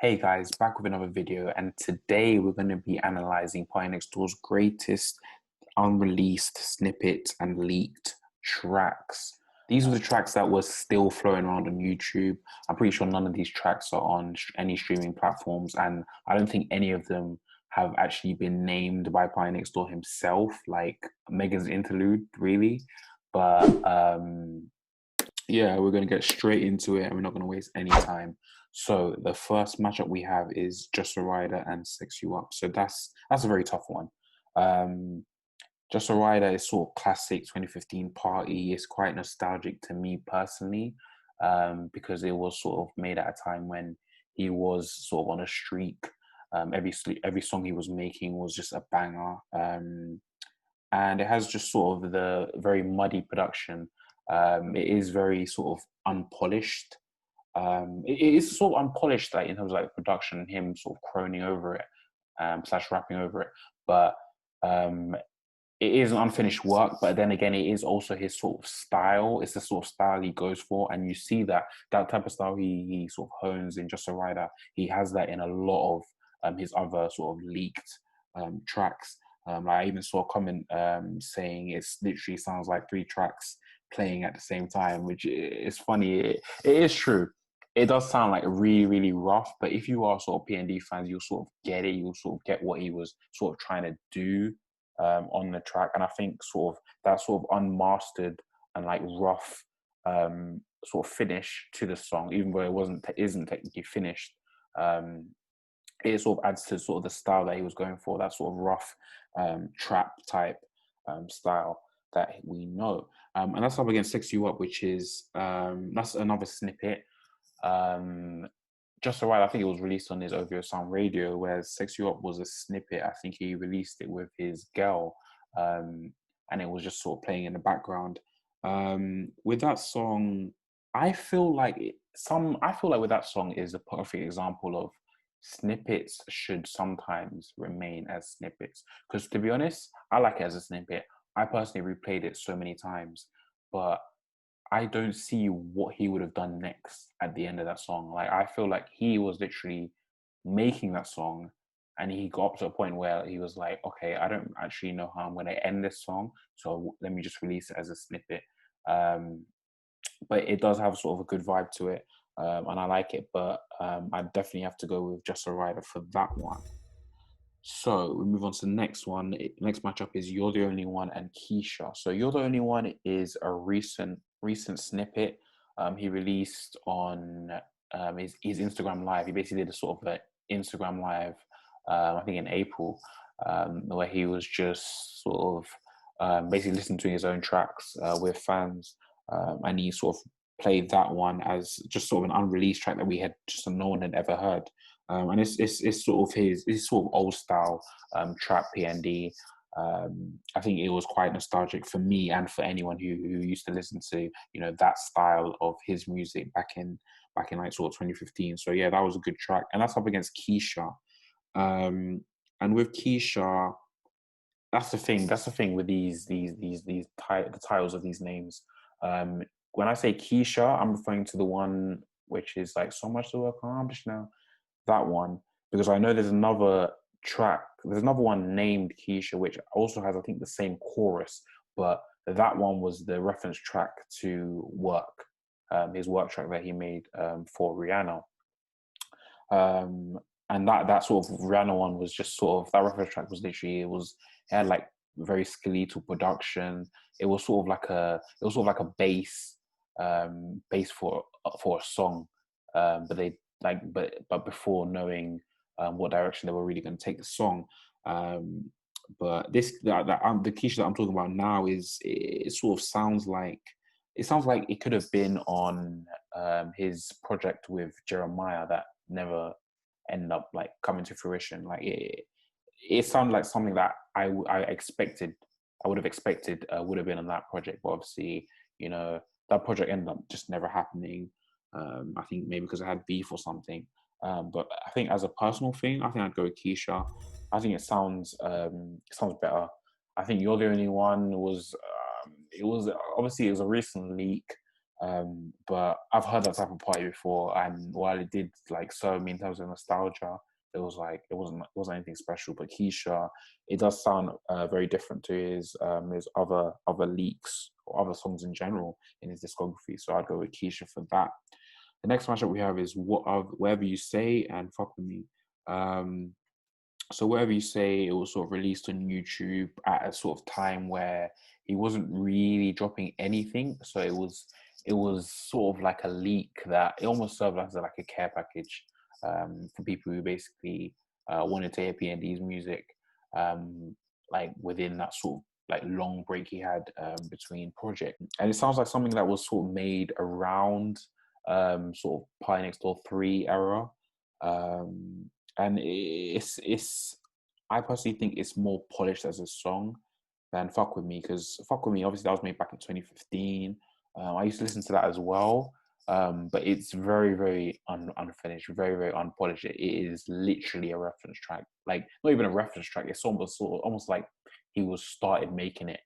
Hey guys, back with another video, and today we're going to be analyzing PartyNextDoor's greatest unreleased snippets and leaked tracks. These were the tracks that were still flowing around on YouTube. I'm pretty sure none of these tracks are on any streaming platforms, and I don't think any of them have actually been named by PartyNextDoor himself, like Meghan's Interlude, really. But yeah, we're going to get straight into it and we're not going to waste any time. So the first matchup we have is Just a Rider and Sex You Up. So that's a very tough one. Just a Rider is sort of classic 2015 party. It's quite nostalgic to me personally, because it was sort of made at a time when he was sort of on a streak. Every song he was making was just a banger. And it has just sort of the very muddy production. It is very sort of unpolished. It is sort of unpolished, like in terms of like production and him sort of croning over it, slash rapping over it. But it is an unfinished work. But then again, it is also his sort of style. It's the sort of style he goes for, and you see that type of style he sort of hones in Just a Rider. He has that in a lot of his other sort of leaked tracks. Like I even saw a comment saying it's literally sounds like 3 tracks playing at the same time, which is funny. It is true. It does sound like really, really rough, but if you are sort of PND fans, you'll sort of get it. You'll sort of get what he was sort of trying to do on the track. And I think sort of that sort of unmastered and like rough sort of finish to the song, even though isn't technically finished, it sort of adds to sort of the style that he was going for, that sort of rough trap type style that we know. And that's up against Sex You Up, which is that's another snippet. Just a While, I think it was released on his OVO Sound Radio, whereas Sex You Up was a snippet. I think he released it with his girl, and it was just sort of playing in the background. With that song, I feel like with that song is a perfect example of snippets should sometimes remain as snippets. Because to be honest, I like it as a snippet. I personally replayed it so many times, but I don't see what he would have done next at the end of that song. Like, I feel like he was literally making that song and he got up to a point where he was like, okay, I don't actually know how I'm going to end this song, so let me just release it as a snippet. But it does have sort of a good vibe to it, and I like it, but I definitely have to go with Just a Rider for that one. So we move on to the next one. Next matchup is You're the Only One and Keisha. So You're the Only One is a recent snippet he released on his Instagram Live. He basically did a sort of an Instagram Live, I think in April, where he was just sort of basically listening to his own tracks with fans, and he sort of played that one as just sort of an unreleased track that we had just no one had ever heard. And it's sort of his sort of old style trap PND. I think it was quite nostalgic for me and for anyone who used to listen to that style of his music back in like sort of 2015. So yeah, that was a good track, and that's up against Keisha. And with Keisha, that's the thing. That's the thing with the titles of these names. When I say Keisha, I'm referring to the one which is like So Much to Work on just now. That one, because I know there's another track. There's another one named Keisha, which also has, I think, the same chorus, but that one was the reference track to Work, his work track that he made for Rihanna. And that sort of Rihanna one was just sort of, that reference track was literally, it had like very skeletal production. It was sort of like a bass for a song, but they but before knowing what direction they were really going to take the song. But the Keisha that I'm talking about now it sort of sounds like it could have been on his project with Jeremiah that never ended up like coming to fruition. Like it sounded like something that I would have expected would have been on that project, but obviously that project ended up just never happening. I think maybe because I had beef or something. But I think as a personal thing, I think I'd go with Keisha. I think it sounds better. I think You're the Only One was it was a recent leak. But I've heard that type of party before, and while it did like serve me in terms of nostalgia, it was like it wasn't anything special. But Keisha, it does sound very different to his other leaks or other songs in general in his discography. So I'd go with Keisha for that. The next matchup we have is Whatever You Say and Fuck With Me. So Whatever You Say, it was sort of released on YouTube at a sort of time where he wasn't really dropping anything. So it was sort of like a leak that it almost served as like a care package for people who basically wanted to hear P&D's music, like within that sort of like long break he had between project. And it sounds like something that was sort of made around sort of Pie Next Door 3 era. And it's I personally think it's more polished as a song than Fuck With Me, because Fuck With Me, obviously that was made back in 2015. I used to listen to that as well, but it's very, very unfinished, very, very unpolished. It is literally a reference track, like not even a reference track. It's almost like he was started making it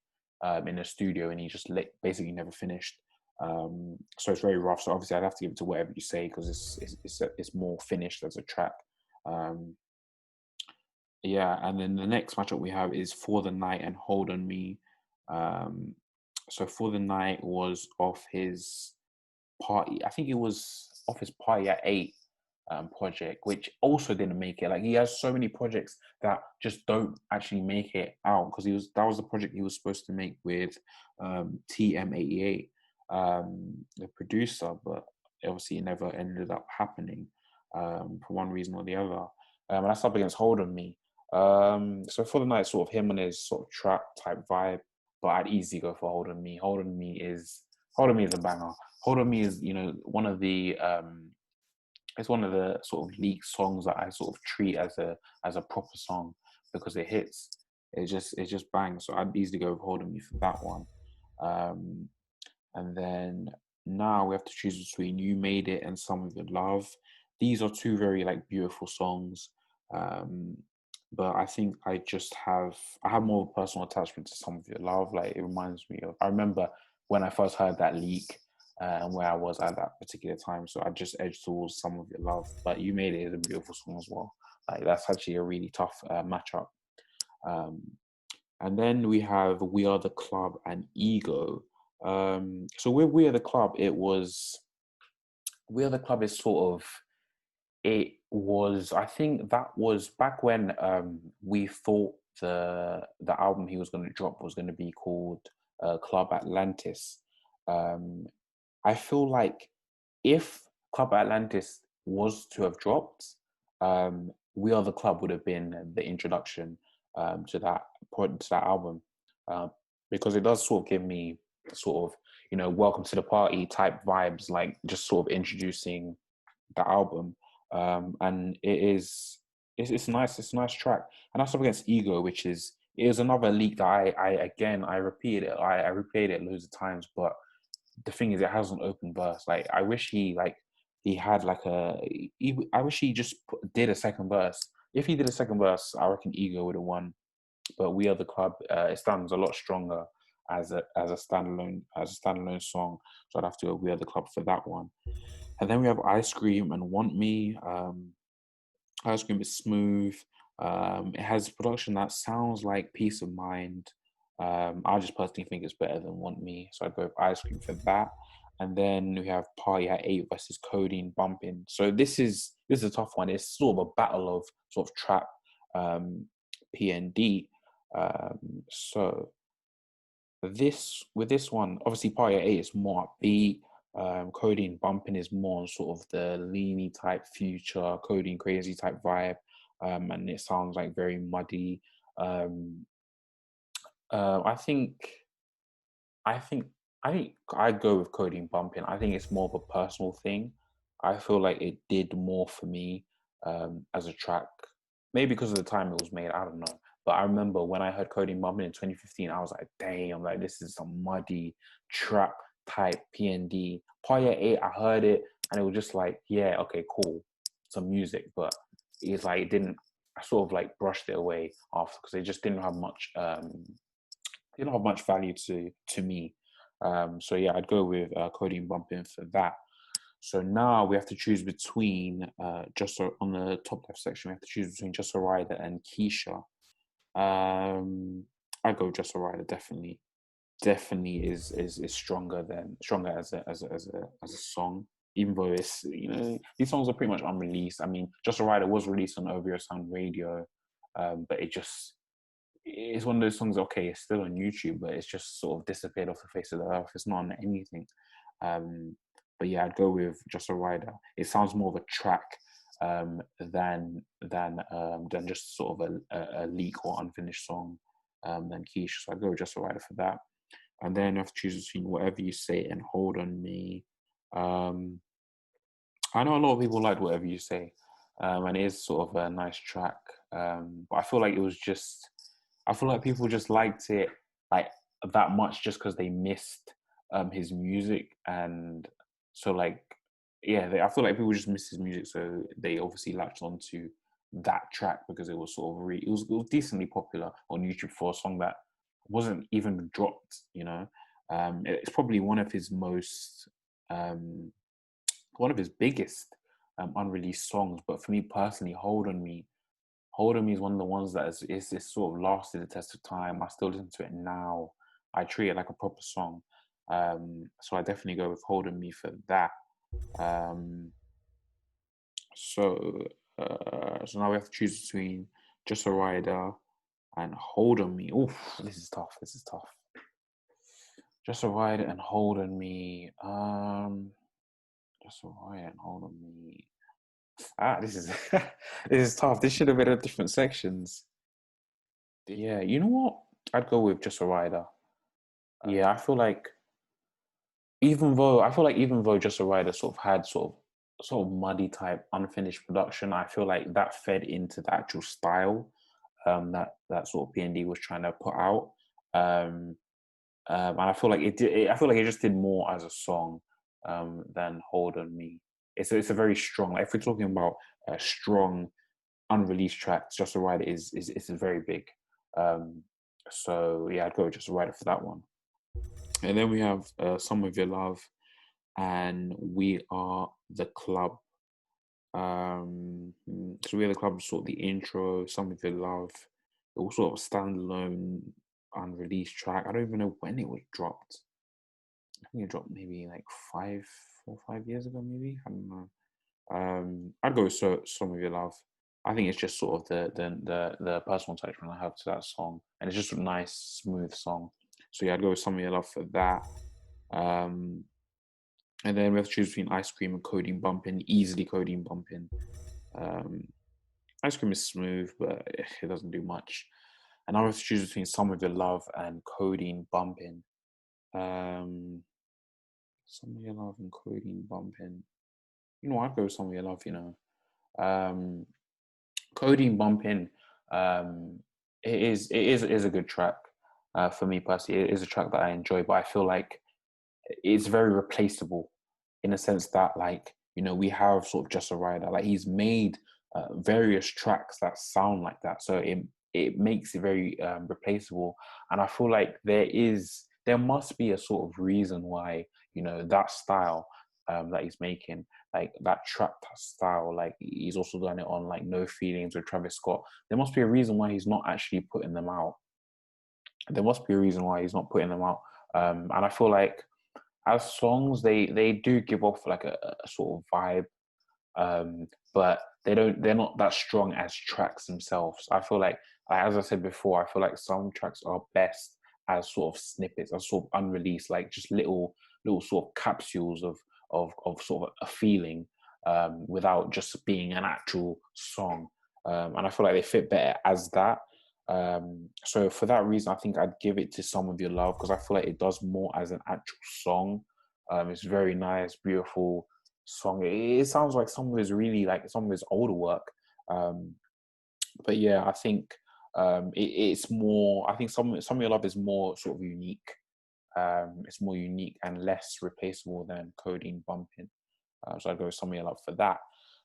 in a studio and he just basically never finished. So it's very rough. So obviously I'd have to give it to Whatever You Say because it's more finished as a track. Um, yeah, and then the next matchup we have is For the Night and Hold on Me. Um, so For the Night was off his party. I think it was off his Party at 8 project, which also didn't make it. Like he has so many projects that just don't actually make it out because that was the project he was supposed to make with TM88, the producer, but obviously it never ended up happening for one reason or the other. And that's up against Hold on Me. So For the Night, sort of him and his sort of trap type vibe, but I'd easily go for Hold on Me. Hold on Me is a banger. Hold on Me is, one of the it's one of the sort of leaked songs that I sort of treat as a proper song because it hits. It just bangs. So I'd easily go with Hold on Me for that one. And then now we have to choose between You Made It and Some of Your Love. These are two very like beautiful songs. But I think I have more of a personal attachment to Some of Your Love. Like it reminds me of, I remember when I first heard that leak and where I was at that particular time. So I just edged towards Some of Your Love. But You Made It is a beautiful song as well. Like that's actually a really tough matchup. And then we have We Are the Club and Ego. So with We Are the Club, We Are the Club is sort of, I think that was back when we thought the album he was going to drop was going to be called Club Atlantis. I feel like if Club Atlantis was to have dropped, We Are the Club would have been the introduction to that album, because it does sort of give me sort of welcome to the party type vibes, like just sort of introducing the album, and it's nice. It's a nice track, and that's up against Ego, which is another leak that I repeated it. I replayed it loads of times, but the thing is, it has an open verse. Like I wish he had like I wish he just did a second verse. If he did a second verse, I reckon Ego would have won. But We Are the Club, it stands a lot stronger as a standalone song. So I'd have to go We Are the Club for that one. And then we have Ice Cream and Want Me. Ice Cream is smooth. It has production that sounds like Peace of Mind. I just personally think it's better than Want Me, so I'd go with Ice Cream for that. And then we have Party at 8 versus Codeine Bumping. So this is a tough one. It's sort of a battle of sort of trap, P&D. So with this one, obviously Party at 8 is more upbeat. Codeine Bumping is more on sort of the leany type Future, Codeine Crazy type vibe, and it sounds like very muddy. I think I'd go with Codeine Bumping. I think it's more of a personal thing. I feel like it did more for me as a track, maybe because of the time it was made. I don't know. But I remember when I heard Codeine Bumping in 2015, I was like, damn, like this is some muddy trap type P&D. Party at 8, I heard it and it was just like, yeah, okay, cool, some music. But it's like it didn't. I sort of like brushed it away after because it just didn't have much value to me. So yeah, I'd go with Codeine Bumping for that. So now we have to choose between on the top left section, we have to choose between Just a Rider and Keisha. I'd go Just a Rider, definitely. Definitely is stronger as a song, even though it's, these songs are pretty much unreleased. I mean, Just a Rider was released on OVO Sound Radio, but it's one of those songs. Okay, it's still on YouTube, but it's just sort of disappeared off the face of the earth. It's not on anything. But yeah, I'd go with Just a Rider. It sounds more of a track than just sort of a leak or unfinished song than Keisha. So I'd go with Just a Rider for that. And then you have to choose between Whatever You Say and Hold on Me. I know a lot of people like Whatever You Say, and it is sort of a nice track. But I feel like I feel like people just liked it like that much just because they missed his music, and so like I feel like people just missed his music, so they obviously latched onto that track because it was sort of it was decently popular on YouTube for a song that wasn't even dropped. It's probably one of his most one of his biggest unreleased songs. But for me personally, Hold on Me is one of the ones that is sort of lasted the test of time. I still listen to it now. I treat it like a proper song. So I definitely go with Hold on Me for that. Um, so so now we have to choose between Just a Rider and Hold on Me. Oof, this is tough. This is tough. Just a Rider and Hold on Me. Just a Rider and Hold on Me. This is this is tough. This should have been at different sections. Yeah, you know what? I'd go with Just a Rider. Yeah, even though Just a Rider sort of had sort of muddy type unfinished production, I feel like that fed into the actual style that sort of PND was trying to put out. And I feel like I feel like it just did more as a song than Hold on Me. It's a very strong. Like if we're talking about strong unreleased tracks, Just a Rider is very big. Um, so yeah, I'd go with Just a Rider for that one. And then we have Some of Your Love and We Are the Club. So We Are the Club is sort of the intro. Some of Your Love, it was sort of a standalone unreleased track. I don't even know when it was dropped. I think it dropped maybe like 5 years ago, maybe. I don't know. I'd go with Some of Your Love. I think it's just sort of the personal attachment I have to that song, and it's just a nice, smooth song. So yeah, I'd go with Some of Your Love for that. Um, and then we have to choose between Ice Cream and Codeine Bumping. Easily Codeine Bumping. Um, Ice Cream is smooth, but it doesn't do much. And I have to choose between Some of Your Love and Codeine Bumping. Some of Your Love and Codeine Bumping. I'd go with Some of Your Love. Codeine Bumping. It is a good track for me personally. It is a track that I enjoy, but I feel like it's very replaceable in a sense that we have sort of Just a Rider. Like he's made various tracks that sound like that, so it makes it very replaceable. And I feel like there must be a sort of reason why that style that he's making, like that trap style, like he's also done it on like No Feelings with Travis Scott. There must be a reason why he's not actually putting them out. There must be a reason why he's not putting them out. And I feel like as songs, they do give off like a sort of vibe, but they're not that strong as tracks themselves. I feel like, as I said before, I feel like some tracks are best as sort of snippets, as sort of unreleased, like just little sort of capsules of sort of a feeling, without just being an actual song. And I feel like they fit better as that. So for that reason, I think I'd give it to Some of Your Love, because I feel like it does more as an actual song. It's very nice, beautiful song. It sounds like some of his older work. But yeah, I think it's more. I think Some of Your Love is more sort of unique. It's more unique and less replaceable than Codeine Bumping. So I'd go with Some of Your Love for that.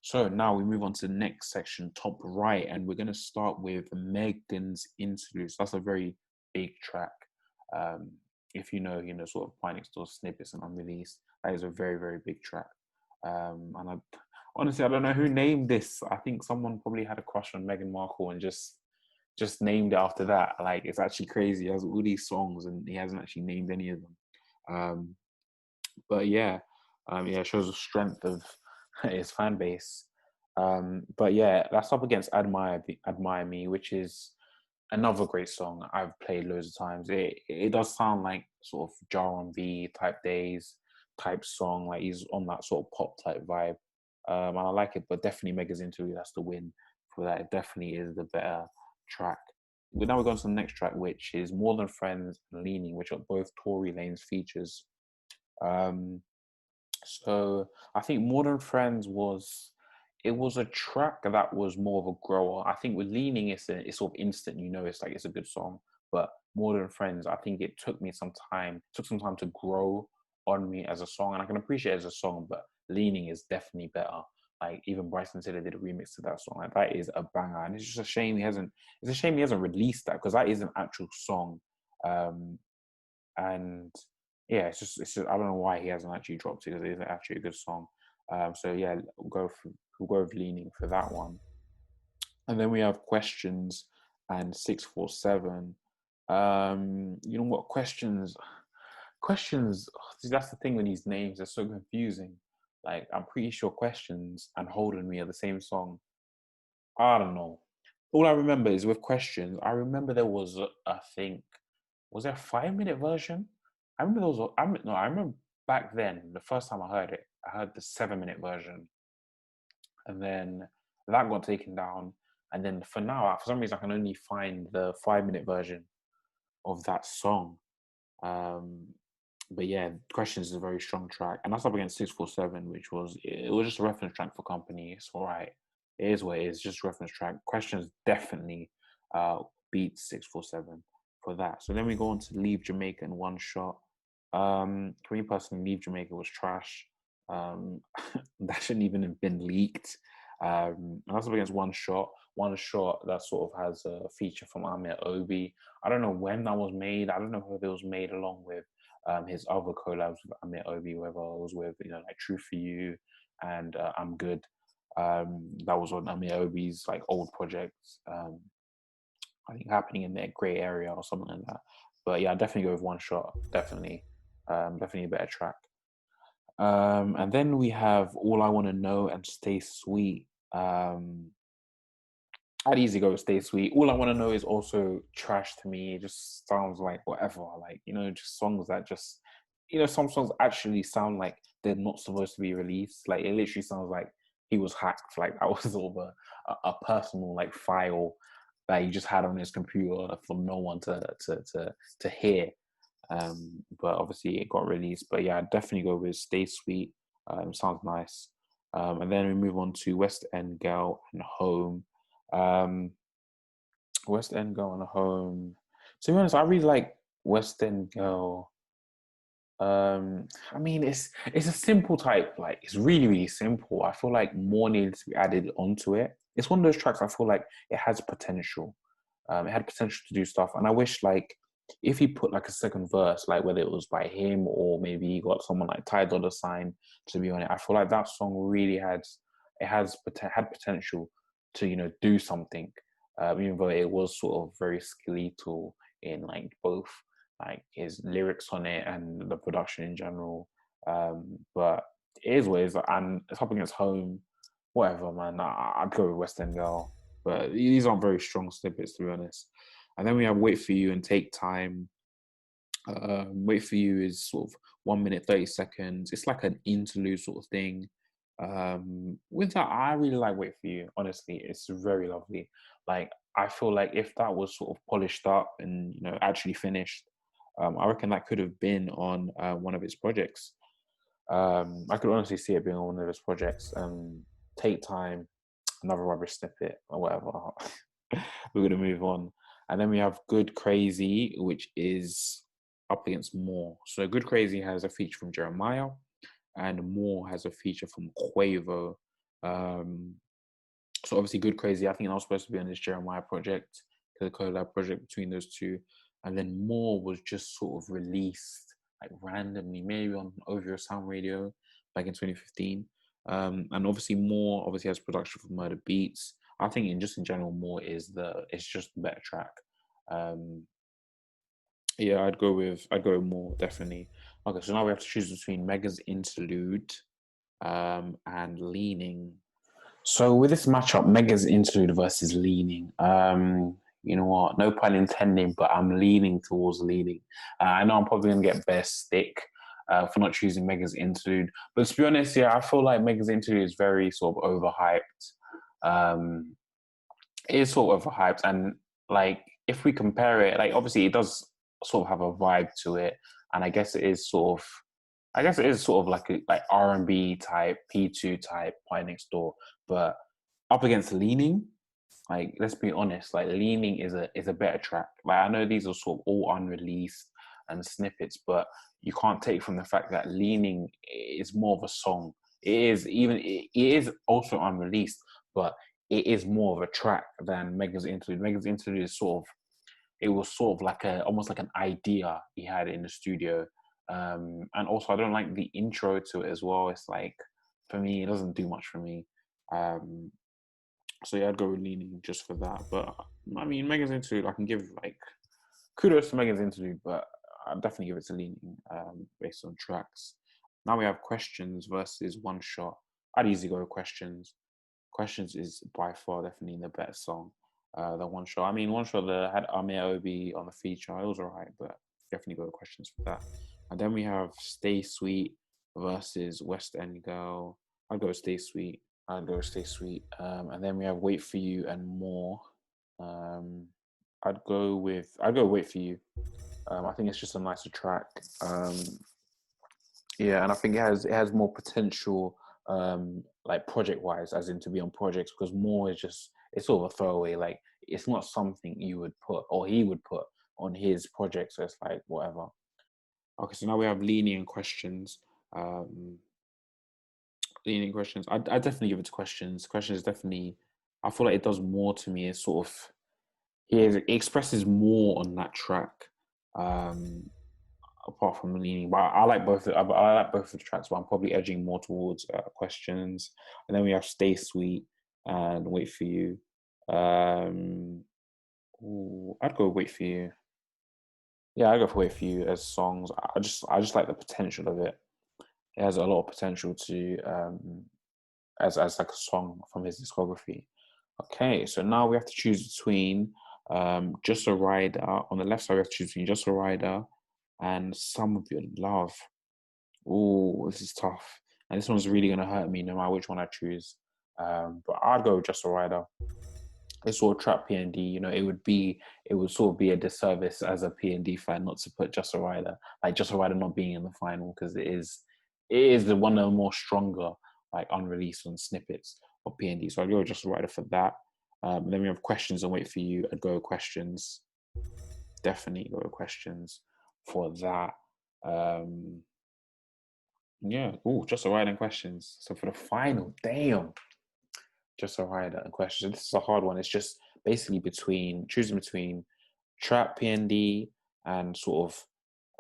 So now we move on to the next section, top right, and we're going to start with Meghan's Interlude. So that's a very big track. if you know, sort of PartyNextDoor Snippets and Unreleased, that is a very, very big track. And honestly, I don't know who named this. I think someone probably had a crush on Meghan Markle and just named it after that. Like, it's actually crazy. He has all these songs and he hasn't actually named any of them. But yeah, it shows the strength of his fan base. But yeah, that's up against Admire Me, which is another great song I've played loads of times. It does sound like sort of R&B type days type song, like he's on that sort of pop type vibe. And I like it, but definitely Mega's Interlude has to win for that. It definitely is the better track. But now we're going to the next track, which is More Than Friends and Leaning, which are both Tory Lanez features. So I think More Than Friends was a track that was more of a grower. I think with Leaning, it's sort of instant. It's like it's a good song. But More Than Friends, I think it took some time to grow on me as a song, and I can appreciate it as a song. But Leaning is definitely better. Like even Bryson Tiller did a remix to that song. Like that is a banger, and it's just a shame he hasn't. It's a shame he hasn't released that because that is an actual song. And yeah, it's just I don't know why he hasn't actually dropped it because it is actually a good song. So yeah, we'll go with Leaning for that one. And then we have Questions and 647. You know what? Questions. That's the thing with these names, they're so confusing. Like I'm pretty sure Questions and Holding Me are the same song. I don't know. All I remember is with Questions. I remember there was I think, was there a 5-minute version? I remember there was. I remember back then the first time I heard it, I heard the 7-minute version, and then that got taken down. And then for now, for some reason, I can only find the 5-minute version of that song. But yeah, Questions is a very strong track, and that's up against 647, which was just a reference track for Company. It's all right. It is what it is, just a reference track. Questions definitely beats 647 for that. So then we go on to Leave Jamaica in One Shot. For me personally, Leave Jamaica was trash. That shouldn't even have been leaked. And that's up against One Shot. One Shot that sort of has a feature from Amir Obi. I don't know when that was made. I don't know whether it was made along with his other collabs with Amir Obi, whether it was with like True For You and I'm Good. That was on Amir Obi's like old projects. I think happening in their grey area or something like that. But yeah, I'd definitely go with One Shot. Definitely a better track. And then we have All I Want to Know and Stay Sweet. I'd easily go with Stay Sweet. All I Want to Know is also trash to me. It just sounds like whatever. Like, just songs that just, some songs actually sound like they're not supposed to be released. Like, it literally sounds like he was hacked. Like, that was sort of a personal, like, file that he just had on his computer for no one to hear. But obviously it got released. But yeah, I'd definitely go with Stay Sweet. Sounds nice. And then we move on to West End Girl and Home. West End Girl and Home. To be honest, I really like West End Girl. I mean, it's a simple type. Like, it's really, really simple. I feel like more needs to be added onto it. It's one of those tracks I feel like it has potential. It had potential to do stuff, and I wish like if he put like a second verse, like whether it was by him or maybe he got someone like Ty Dolla $ign to be on it. I feel like that song really had potential to do something, even though it was sort of very skeletal in like both like his lyrics on it and the production in general. But it is what it is, and it's up against Home. Whatever, man. I'd go with West End Girl, but these aren't very strong snippets, to be honest. And then we have Wait For You and Take Time. Wait For You is sort of 1 minute 30 seconds. It's like an interlude sort of thing. With that, I really like Wait For You. Honestly, it's very lovely. Like, I feel like if that was sort of polished up and actually finished, I reckon that could have been on one of his projects. I could honestly see it being on one of his projects. Take Time, another rubbish snippet or whatever. We're gonna move on, and then we have Good Crazy, which is up against More. So Good Crazy has a feature from Jeremiah, and More has a feature from Quavo. So obviously Good Crazy, I think that was supposed to be on this Jeremiah project, the collab project between those two. and then more was just sort of released like randomly, maybe on Over Your Sound Radio back in 2015. And obviously more obviously has production from Murder Beats. I think in general more is it's just the better track. Um, yeah, I'd go with more definitely. Okay, so now we have to choose between Meghan's Interlude and Leaning. So with this matchup, Meghan's Interlude versus Leaning, you know what? No pun intending, but I'm leaning towards Leaning. I know I'm probably gonna get best stick for not choosing Meghan's Interlude, but to be honest, yeah, I feel like Meghan's Interlude is very sort of overhyped. Um, it is sort of overhyped, and like if we compare it, like obviously it does sort of have a vibe to it, and I guess it is sort of like a like R&B type, P2 type, Party Next Door, but up against Leaning, like let's be honest, like Leaning is a better track. Like I know these are sort of all unreleased and snippets, but you can't take from the fact that Leaning is more of a song. It is also unreleased, but it is more of a track than Meghan's Interlude. Meghan's Interlude is it was sort of like almost like an idea he had in the studio. And also I don't like the intro to it as well. It's like for me, it doesn't do much for me. Um, so yeah, I'd go with Leaning just for that. But I mean, Megan's Interlude, I can give like kudos to Megan's Interlude, but I'd definitely give it to Leaning based on tracks. Now we have Questions versus One Shot. I'd easily go with Questions. Questions is by far definitely the better song than One Shot. I mean, One Shot had Amir Obi on the feature. It was alright, but definitely go with Questions for that. And then we have Stay Sweet versus West End Girl. I'd go with Stay Sweet. And then we have Wait For You and More. I'd go with Wait For You. I think it's just a nicer track. Yeah, and I think it has more potential, like project wise, as in to be on projects, because More is just it's sort of a throwaway. Like it's not something you would put or he would put on his project. So it's like whatever. Okay, so now we have Leaning Questions. Leaning Questions. I definitely give it to Questions. Questions definitely. I feel like it does more to me. It's sort of it expresses more on that track. Apart from Leaning, but I like both. I like both of the tracks, but I'm probably edging more towards Questions. And then we have Stay Sweet and Wait For You. I'd go Wait For You. Yeah, I'd go for Wait For You as songs. I just like the potential of it. It has a lot of potential to as like a song from his discography. Okay, so now we have to choose between Just a Rider. On the left side, we have to choose between Just a Rider and Some of Your Love. Oh, this is tough. And this one's really gonna hurt me no matter which one I choose. But I'd go with Just a Rider. It's sort of trap PND, you know, it would sort of be a disservice as a PND fan not to put Just a Rider, like Just a Rider not being in the final, because it is the one of the more stronger like unreleased on snippets of PND. So I'd go with Just a Rider for that. Then we have Questions and Wait For You. I'd go with Questions. Definitely go with Questions for that. Yeah. Oh, Just a Rider and Questions. So for the final, damn. Just a Rider and Questions. This is a hard one. It's just basically choosing between trap PND and sort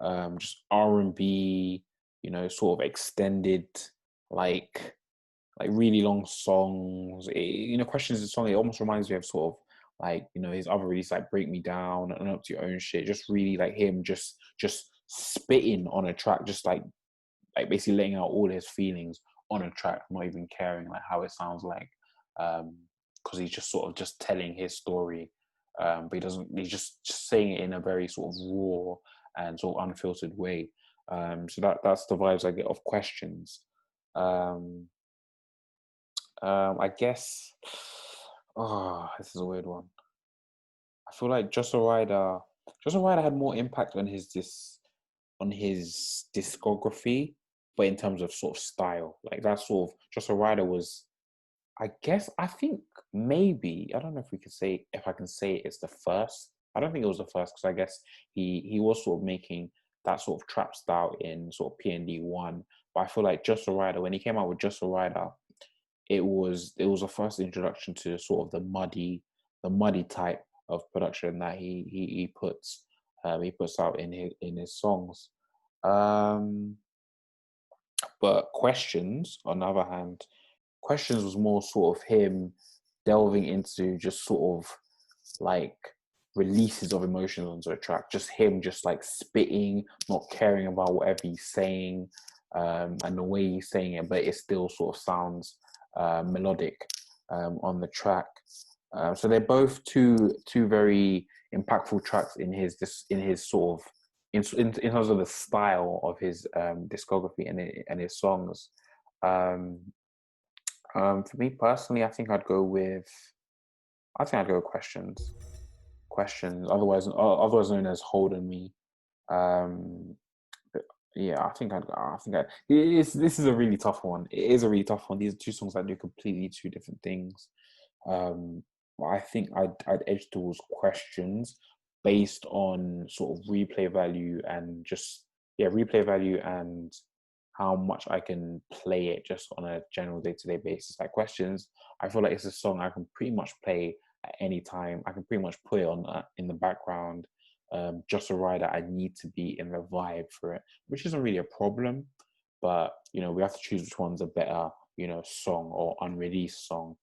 of just R&B, you know, sort of extended like really long songs. You know, Questions is a song. It almost reminds me of sort of like, you know, his other release like Break Me Down and Up to Your Own Shit. Just really like him just spitting on a track, just like basically letting out all his feelings on a track, not even caring like how it sounds like, because he's just sort of just telling his story, but he's just saying it in a very sort of raw and sort of unfiltered way. So that's the vibes I get of Questions. I guess, oh, this is a weird one. I feel like Just a Rider had more impact on his discography, but in terms of sort of style, like that sort of Just a Rider was, I think maybe, I don't know if I can say it's the first. I don't think it was the first, because I guess he was sort of making that sort of trap style in sort of PND1. But I feel like Just a Rider, when he came out with Just a Rider, it was a first introduction to sort of the muddy type of production that he puts. he puts out in his songs. Um, but Questions, on the other hand, Questions was more sort of him delving into just sort of like releases of emotions onto a track. Just him just like spitting, not caring about whatever he's saying, and the way he's saying it, but it still sort of sounds melodic on the track. So they're both two very impactful tracks in his sort of in terms of the style of his discography and his songs. Um, for me personally, I think I'd go with Questions, otherwise known as Holding Me. Um, yeah, this is a really tough one. It is a really tough one. These are two songs that do completely two different things. But I think I'd edge towards Questions based on sort of replay value and just replay value and how much I can play it just on a general day-to-day basis. Like Questions, I feel like it's a song I can pretty much play at any time. I can pretty much put it on in the background. Just a Rider, I need to be in the vibe for it, which isn't really a problem. But we have to choose which one's a better, song or unreleased song.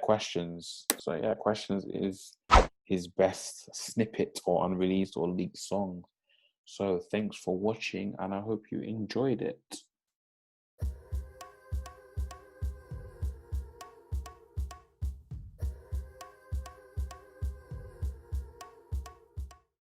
Questions. So yeah, Questions is his best snippet or unreleased or leaked song. So thanks for watching, and I hope you enjoyed it.